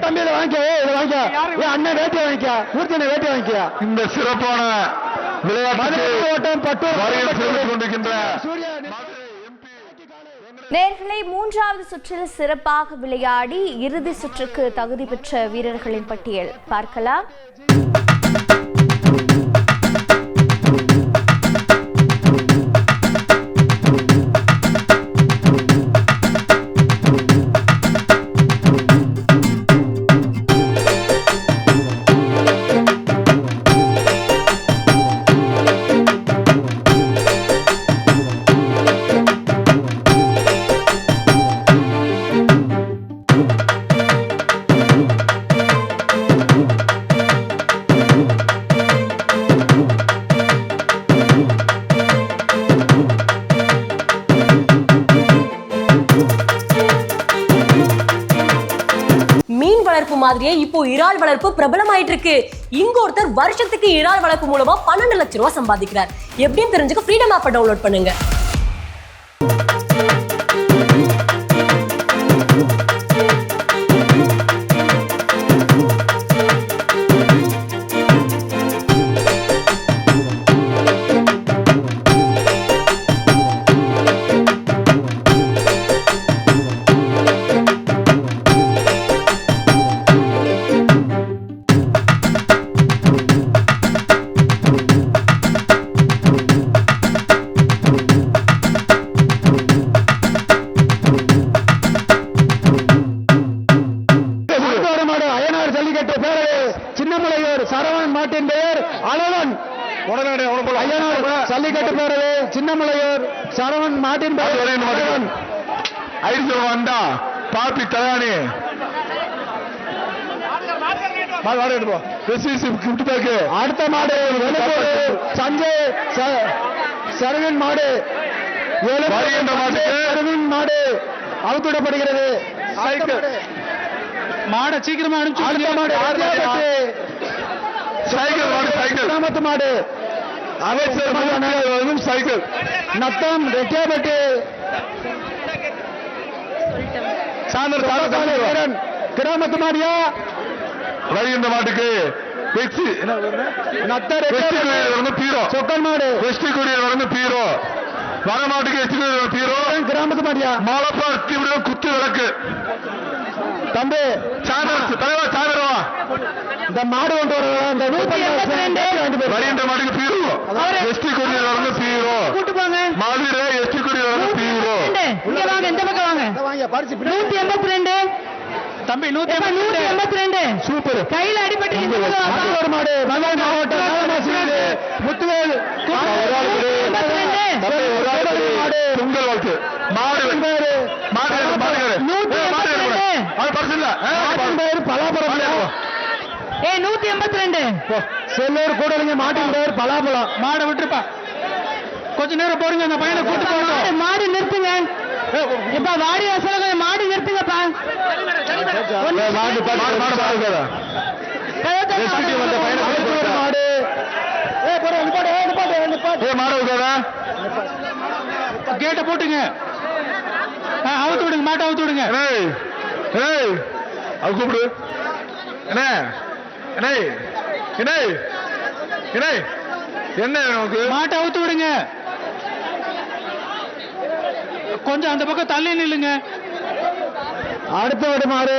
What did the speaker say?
தம்பி இதை வாங்கிக்க, இதை வாங்கிக்க, அண்ணன் வேட்டி வாங்கிக்க, மூர்த்தி அண்ணன் வேட்டி வாங்கிக்க. இந்த சிறப்பான விளையாட்டு கொண்டிருக்கின்ற நேர்களை மூன்றாவது சுற்றில் சிறப்பாக விளையாடி இறுதி சுற்றுக்கு தகுதி பெற்ற வீரர்களின் பட்டியல் பார்க்கலாம். மாதிரியே இப்போ இறால் வளர்ப்பு பிரபலமாயிட்டு இருக்கு. இங்க ஒருத்தர் வருஷத்துக்கு இறால் வளர்ப்பு மூலமா 12 லட்சம் ரூபாய் சம்பாதிக்கிறார். எப்படின்னு தெரிஞ்சுக்க ஃப்ரீடம் ஆப்பை டவுன்லோட் பண்ணுங்க. ஜல்லிக்கட்டு பேரவை சின்னமலையூர் சரவணன் மாட்டின் வந்தா பாப்பி தயானி அடுத்த மாடு சஞ்சய் சரவணன் மாடு மாடு அவுத்துவிடப்படுகிறது. மாடு சீக்கிரமா கிராமத்து மாடு அமைச்சர் சைக்கிள் நத்தம் ரெட்டியாபட்டி கிராமத்து மாடியா வருகின்ற மாட்டுக்கு சொக்கல் மாடு வெஸ்டி குடியில் பீரோ வர மாட்டுக்கு எஸ்டி பீரோ கிராமத்து மாடியா மாலப்பா குத்து விளக்கு தம்பி தலைவா சாமிரவா இந்த மாடு கொண்டு வருகின்ற மாட்டுக்கு பீரோ எஸ்டி குடியில் பீரோ மாவீர எஸ்டி குடியில் பீரோ இந்த பக்கம் வாங்க 182 தம்பி 182 சூப்பர் கையில அடிபட்டு மாடு முத்துவேல் பொங்கல் வாழ்த்து மாடு பலாபலம் 182 செல்லூர் கூடலிங்க மாட்டின் பேர் பலாபலம். மாடை விட்டுருப்பா கொஞ்ச நேரம் போடுங்க. அந்த பையனை கூட்டு போங்க. மாடு நிறுத்துங்க. இப்ப வாடி சொல்லுங்க. மாடு நிறுத்துங்கப்பா. கேட்ட போட்டுங்க. அவுத்து விடுங்க. மாட்டை அவுத்து விடுங்க. அது கூப்பிடு. என்ன மாட்டை அவுத்து விடுங்க. கொஞ்சம் அந்த பக்கம் தள்ளி நில்லுங்க. அடுத்த விடு மாடு